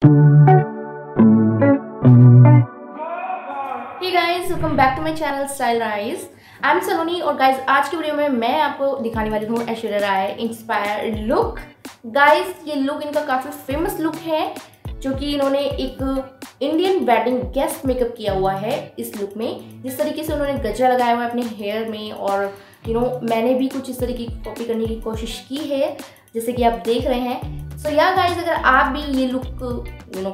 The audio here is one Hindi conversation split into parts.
Hey guys, welcome back to my channel Style Rise. I am Saloni और गाइस आज की वीडियो में मैं आपको दिखाने वाली हूँ Aishwarya Rai inspired look. Guys ये लुक इनका काफ़ी फेमस लुक है, जो कि इन्होंने एक इंडियन वेडिंग गेस्ट मेकअप किया हुआ है। इस लुक में जिस तरीके से उन्होंने गजरा लगाया हुआ है अपने हेयर में, और मैंने भी कुछ इस तरीके की कॉपी करने की कोशिश की है, जैसे कि आप देख रहे हैं। सो या गाइस, अगर आप भी ये लुक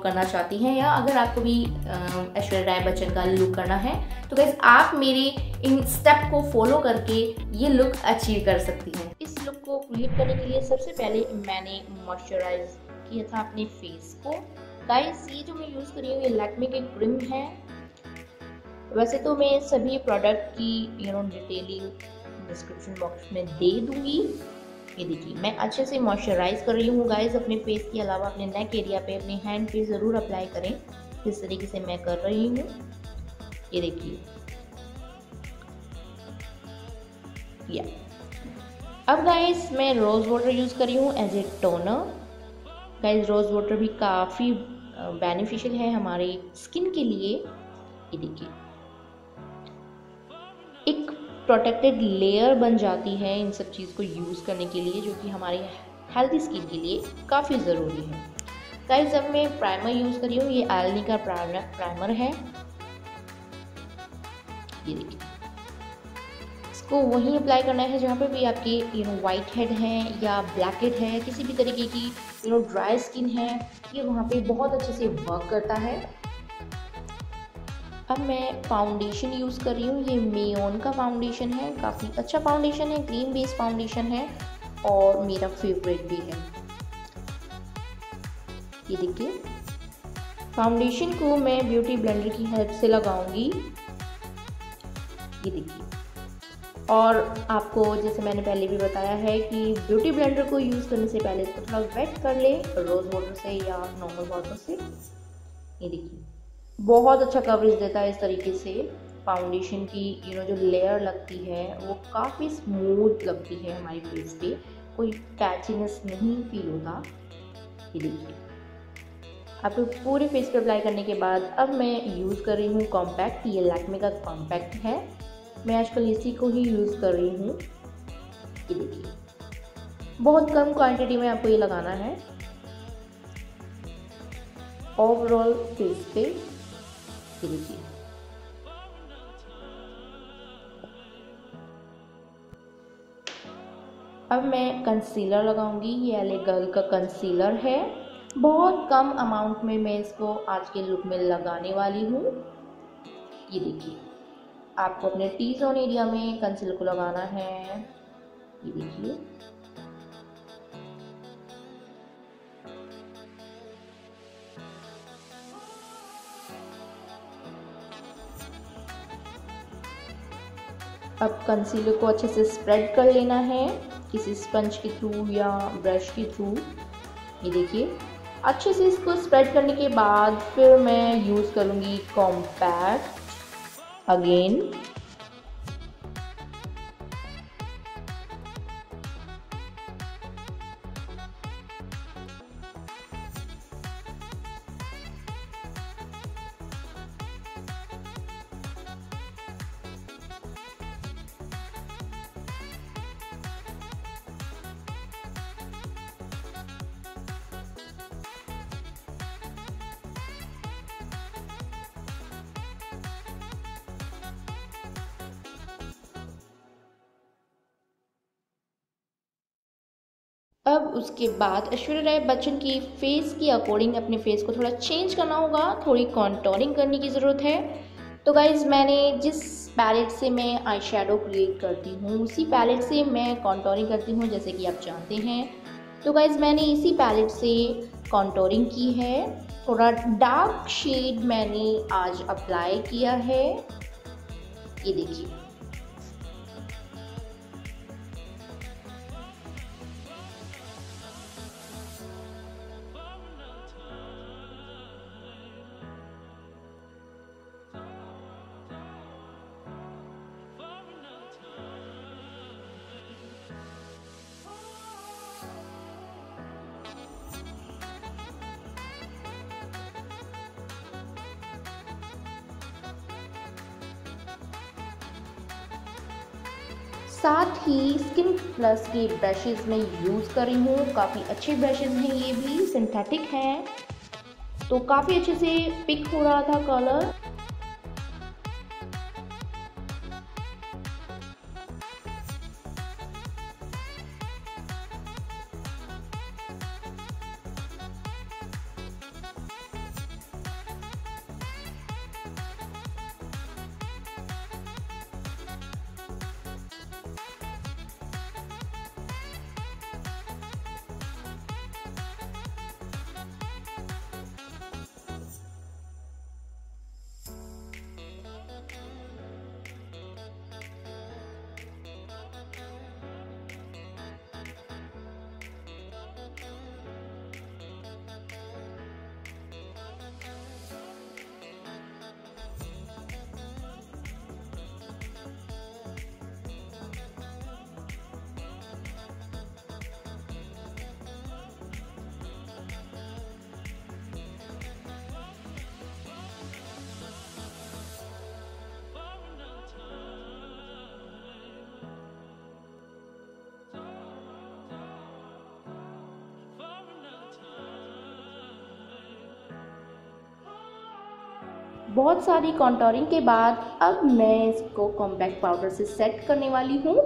करना चाहती हैं, या अगर आपको भी ऐश्वर्या राय बच्चन का लुक करना है, तो गाइस आप मेरे इन स्टेप को फॉलो करके ये लुक अचीव कर सकती हैं। इस लुक को क्रिएट करने के लिए सबसे पहले मैंने मॉइस्चराइज किया था अपने फेस को। गाइस ये जो मैं यूज़ कर रही हूँ ये लैक्मे की क्रीम है। वैसे तो मैं सभी प्रोडक्ट की डिटेलिंग डिस्क्रिप्शन बॉक्स में दे दूंगी। ये देखिए मैं अच्छे से मॉइस्चराइज कर रही हूँ गाइस अपने फेस के अलावा अपने नेक एरिया पे, अपने हैंड पे ज़रूर अप्लाई करें जिस तरीके से मैं कर रही हूँ। ये देखिए या अब गाइस मैं रोज़ वाटर यूज़ कर रही हूँ as a toner. Guys rose water भी काफ़ी बेनिफिशियल है हमारी स्किन के लिए। ये देखिए एक प्रोटेक्टेड लेयर बन जाती है इन सब चीज़ को यूज़ करने के लिए, जो कि हमारी हेल्दी स्किन के लिए काफ़ी ज़रूरी है। गाइस अब मैं प्राइमर यूज़ कर रही हूँ, ये एलनी का प्राइमर है। ये देखिए इसको वहीं अप्लाई करना है जहाँ पे भी आपकी वाइट हेड है या ब्लैक हेड है, किसी भी तरीके की ड्राई स्किन है, ये वहाँ पे बहुत अच्छे से वर्क करता है। अब मैं फाउंडेशन यूज़ कर रही हूँ, ये मेयोन का फाउंडेशन है, काफ़ी अच्छा फाउंडेशन है, क्रीम बेस्ड फाउंडेशन है और मेरा फेवरेट भी है। ये देखिए फाउंडेशन को मैं ब्यूटी ब्लेंडर की हेल्प से लगाऊंगी। ये देखिए, और आपको जैसे मैंने पहले भी बताया है कि ब्यूटी ब्लेंडर को यूज़ करने से पहले इसको थोड़ा वेट कर ले रोज़ वाटर से या नॉर्मल वाटर से। ये देखिए बहुत अच्छा कवरेज देता है इस तरीके से। फाउंडेशन की जो लेयर लगती है वो काफ़ी स्मूथ लगती है हमारे फेस पे, कोई कैचीनेस नहीं फील होता। ये देखिए आपको पूरे फेस पे अप्लाई करने के बाद अब मैं यूज़ कर रही हूँ कॉम्पैक्ट, ये लैक्मे का कॉम्पैक्ट है, मैं आजकल इसी को ही यूज़ कर रही हूँ। ये देखिए बहुत कम क्वांटिटी में आपको ये लगाना है ओवरऑल फेस पे। ये देखिए अब मैं कंसीलर लगाऊंगी, ये एले गर्ल का कंसीलर है, बहुत कम अमाउंट में मैं इसको आज के लुक में लगाने वाली हूँ। ये देखिए आपको अपने टी जोन एरिया में कंसीलर को लगाना है। ये देखिए अब कंसीलर को अच्छे से स्प्रेड कर लेना है किसी स्पंज के थ्रू या ब्रश के थ्रू। ये देखिए अच्छे से इसको स्प्रेड करने के बाद फिर मैं यूज़ करूँगी कॉम्पैक्ट अगेन। अब उसके बाद ऐश्वर्या राय बच्चन की फेस के अकॉर्डिंग अपने फेस को थोड़ा चेंज करना होगा, थोड़ी कॉन्टोरिंग करने की ज़रूरत है। तो गाइज़ मैंने जिस पैलेट से मैं आई शेडो क्रिएट करती हूँ उसी पैलेट से मैं कॉन्टोरिंग करती हूँ, जैसे कि आप जानते हैं। तो गाइज़ मैंने इसी पैलेट से कॉन्टोरिंग की है, थोड़ा डार्क शेड मैंने आज अप्लाई किया है। ये देखिए साथ ही स्किन प्लस के ब्रशेज़ मैं यूज़ कर रही हूँ। काफ़ी अच्छे ब्रशेज़ हैं, ये भी सिंथेटिक हैं, तो काफ़ी अच्छे से पिक हो रहा था कलर। बहुत सारी कॉन्टोरिंग के बाद अब मैं इसको कॉम्पैक्ट पाउडर से सेट करने वाली हूँ।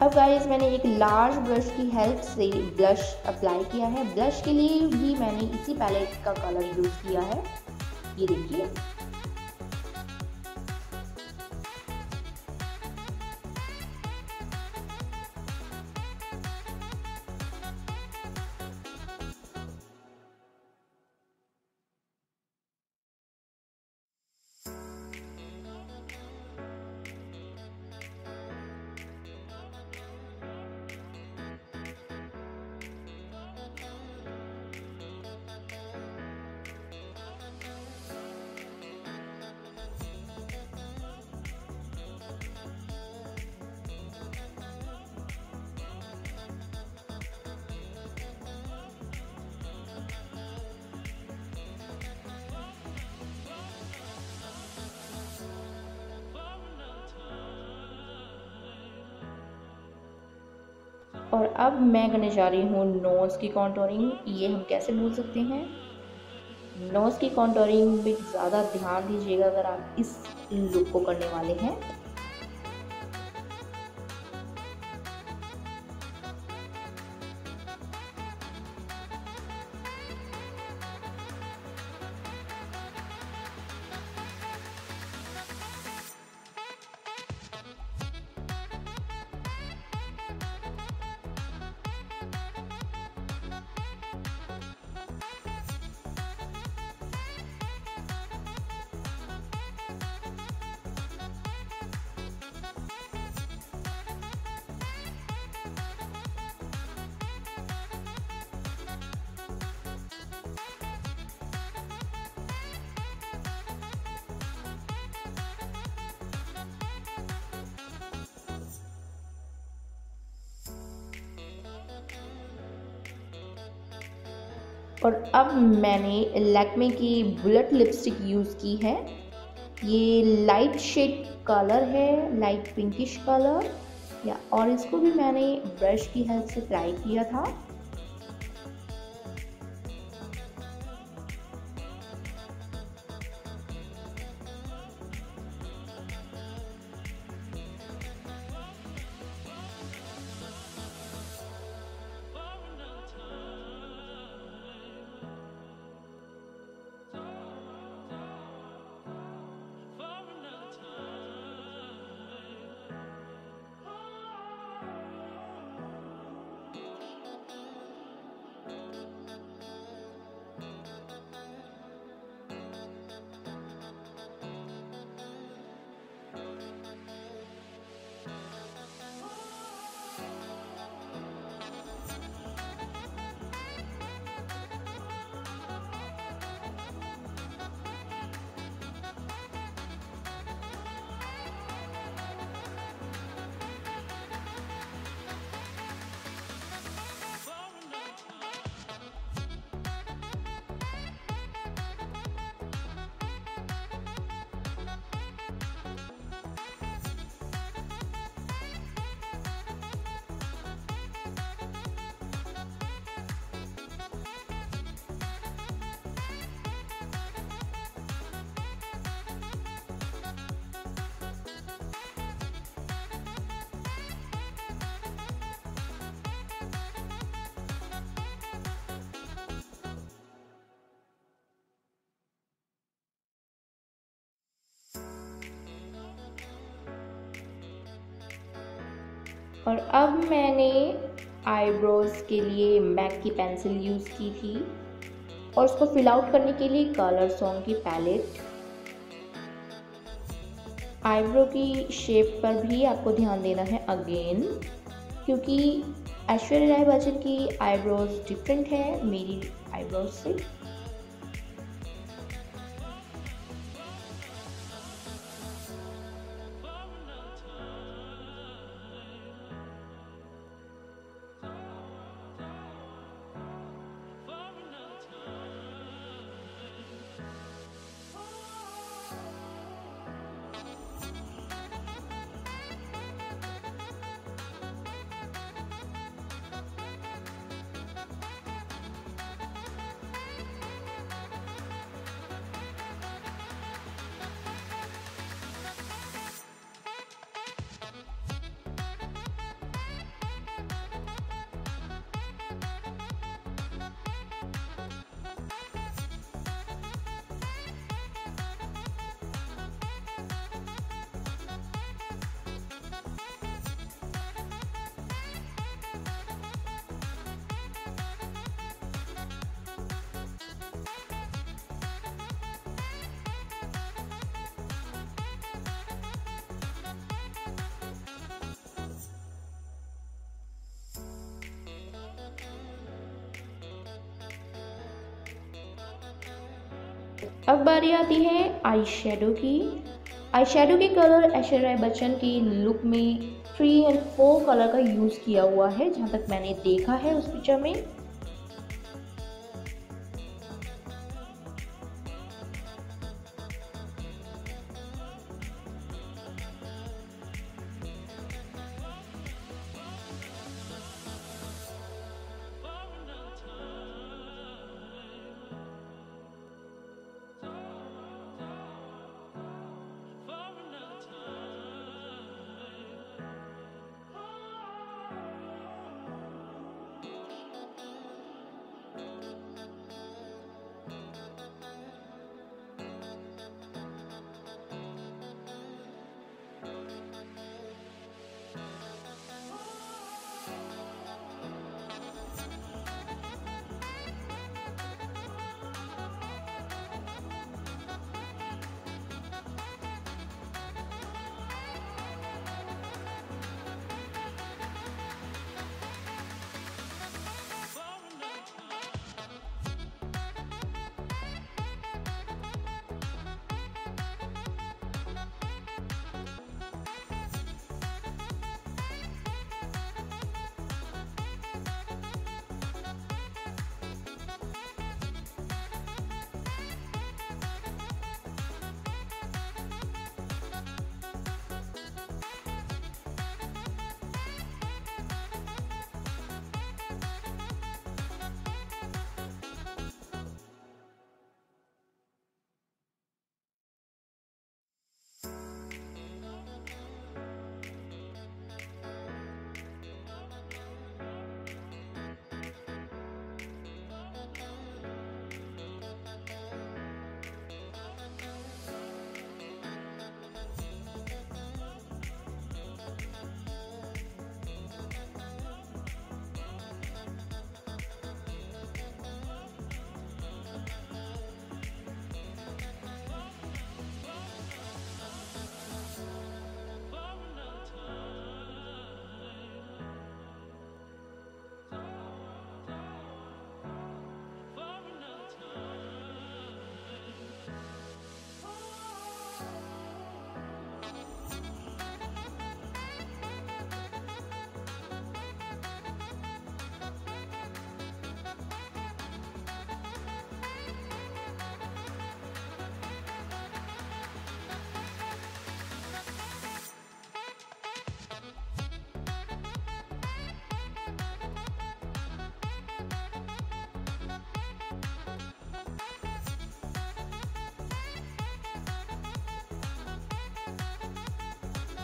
अब गाइस मैंने एक लार्ज ब्रश की हेल्प से ब्लश अप्लाई किया है। ब्लश के लिए भी मैंने इसी पैलेट का कलर यूज़ किया है, ये देखिए। और अब मैं करने जा रही हूँ नोज़ की कॉन्टोरिंग। ये हम कैसे भूल सकते हैं, नोज़ की कॉन्टोरिंग में ज़्यादा ध्यान दीजिएगा अगर आप इस लुक को करने वाले हैं। और अब मैंने लैक्मे की बुलेट लिपस्टिक यूज़ की है। ये लाइट शेड कलर है, लाइट पिंकिश कलर या, और इसको भी मैंने ब्रश की हेल्प से अप्लाई किया था। और अब मैंने आईब्रोज के लिए मैक की पेंसिल यूज़ की थी और उसको फिल आउट करने के लिए कलर सॉन्ग की पैलेट। आईब्रो की शेप पर भी आपको ध्यान देना है अगेन, क्योंकि ऐश्वर्या राय बच्चन की आईब्रोज डिफरेंट है मेरी आईब्रोज से। अब बारी आती है आई शेडो की। आई शेडो के कलर ऐश्वर्या राय बच्चन की लुक में 3 और 4 कलर का यूज़ किया हुआ है, जहाँ तक मैंने देखा है उस पिक्चर में।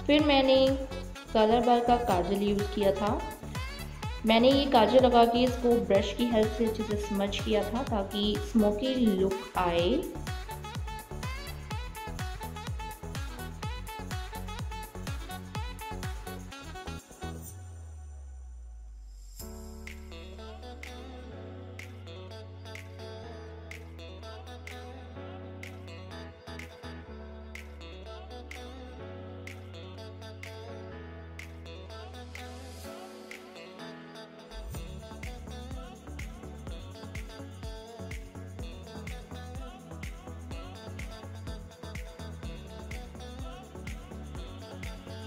फिर मैंने कलर बार का काजल यूज़ किया था। मैंने ये काजल लगा के इसको ब्रश की हेल्प से अच्छे से स्मज किया था ताकि स्मोकी लुक आए।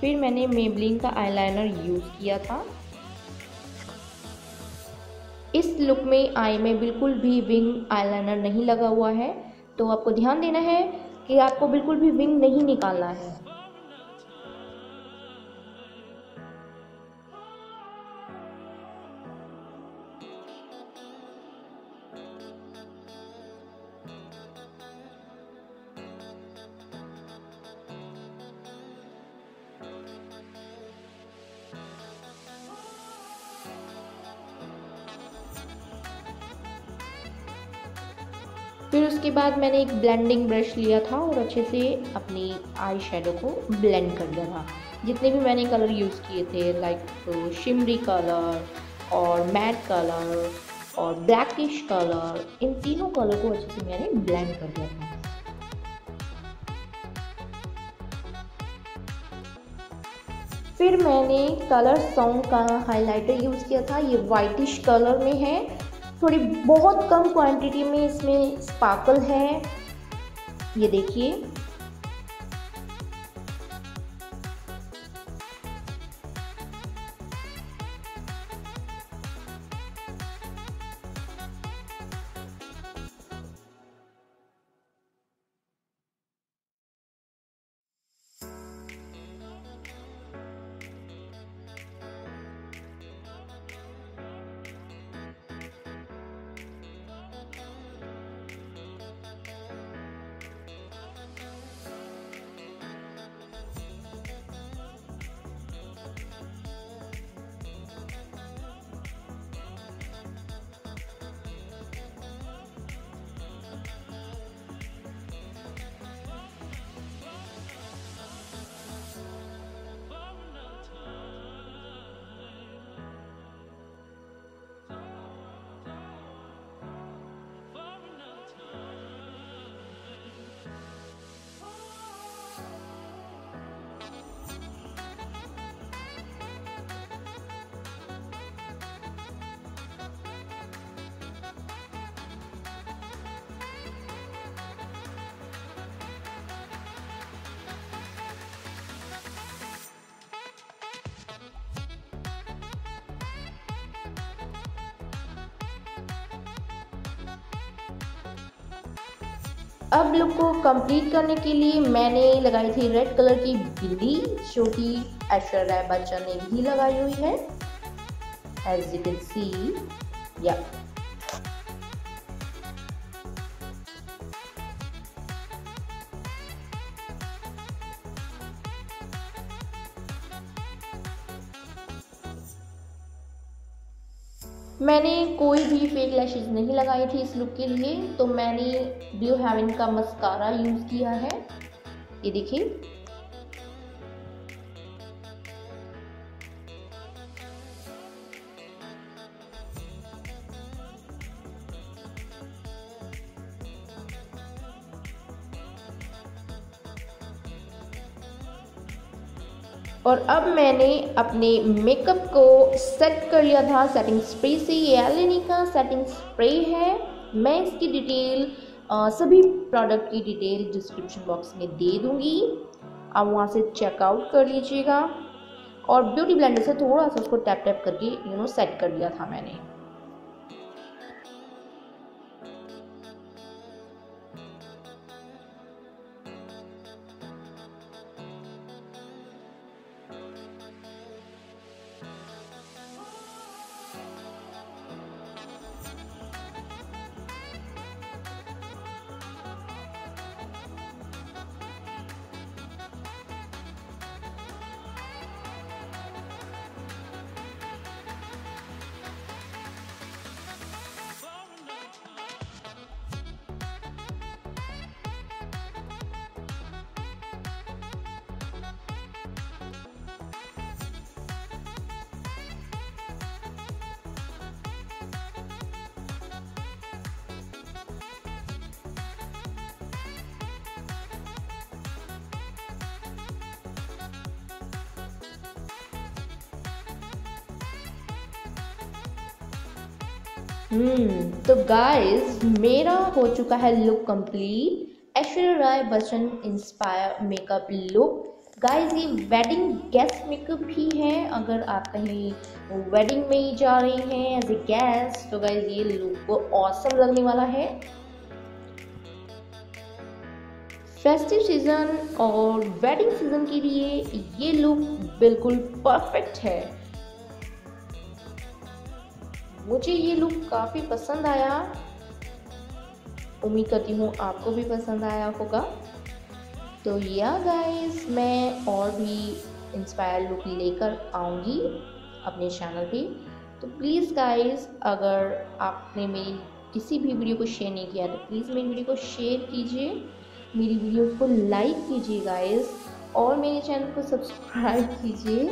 फिर मैंने मेबलिन का आईलाइनर यूज़ किया था। इस लुक में आई में बिल्कुल भी विंग आईलाइनर नहीं लगा हुआ है, तो आपको ध्यान देना है कि आपको बिल्कुल भी विंग नहीं निकालना है। फिर उसके बाद मैंने एक ब्लेंडिंग ब्रश लिया था और अच्छे से अपनी आई शेडो को ब्लेंड कर दिया था। जितने भी मैंने कलर यूज़ किए थे लाइक शिमरी कलर और मैट कलर और ब्लैकिश कलर, इन तीनों कलर को अच्छे से मैंने ब्लेंड कर दिया था। फिर मैंने कलर सॉन्ग का हाइलाइटर यूज़ किया था। ये वाइटिश कलर में है, थोड़ी बहुत कम क्वांटिटी में इसमें स्पार्कल है, ये देखिए। अब लुक को कंप्लीट करने के लिए मैंने लगाई थी रेड कलर की बिंदी, जो कि ऐश्वर्या राय बच्चन ने भी लगाई हुई है, एज यू कैन सी। या मैंने कोई भी फेक लैशेज नहीं लगाई थी इस लुक के लिए, तो मैंने ब्लू हेवन का मस्कारा यूज़ किया है, ये देखिए। और अब मैंने अपने मेकअप को सेट कर लिया था सेटिंग स्प्रे से। ये एलेनी का सेटिंग स्प्रे है। मैं इसकी डिटेल सभी प्रोडक्ट की डिटेल डिस्क्रिप्शन बॉक्स में दे दूंगी, आप वहाँ से चेकआउट कर लीजिएगा। और ब्यूटी ब्लेंडर से थोड़ा सा उसको टैप टैप करके सेट कर लिया था मैंने। तो गाइस मेरा हो चुका है look complete, Aishwarya Rai Bachchan inspire makeup look. Guys ये वेडिंग गेस्ट मेकअप भी है, अगर आप कहीं वेडिंग में ही जा रही हैं एज ए गेस्ट तो गाइस ये लुक को ऑसम लगने वाला है। फेस्टिव सीजन और वेडिंग सीजन के लिए ये लुक बिल्कुल परफेक्ट है। मुझे ये लुक काफ़ी पसंद आया, उम्मीद करती हूँ आपको भी पसंद आया होगा। तो या गाइस मैं और भी इंस्पायर लुक लेकर आऊँगी अपने चैनल पे। तो प्लीज़ गाइस अगर आपने मेरी किसी भी वीडियो को शेयर नहीं किया तो प्लीज़ मेरी वीडियो को शेयर कीजिए, मेरी वीडियो को लाइक कीजिए गाइस, और मेरे चैनल को सब्सक्राइब कीजिए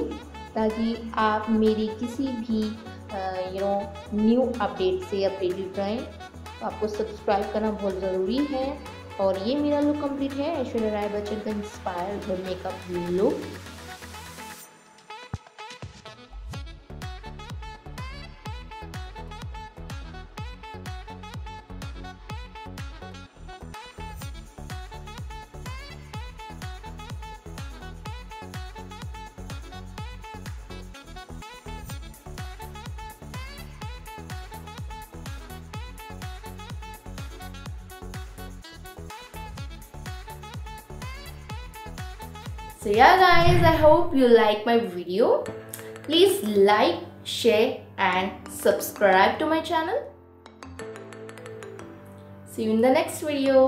ताकि आप मेरी किसी भी न्यू अपडेट से अपडेटेड रहें। तो आपको सब्सक्राइब करना बहुत ज़रूरी है। और ये मेरा लुक कंप्लीट है, ऐश्वर्या राय बच्चन का inspire makeup look. So yeah guys, I hope you like my video. Please like, share and subscribe to my channel. See you in the next video.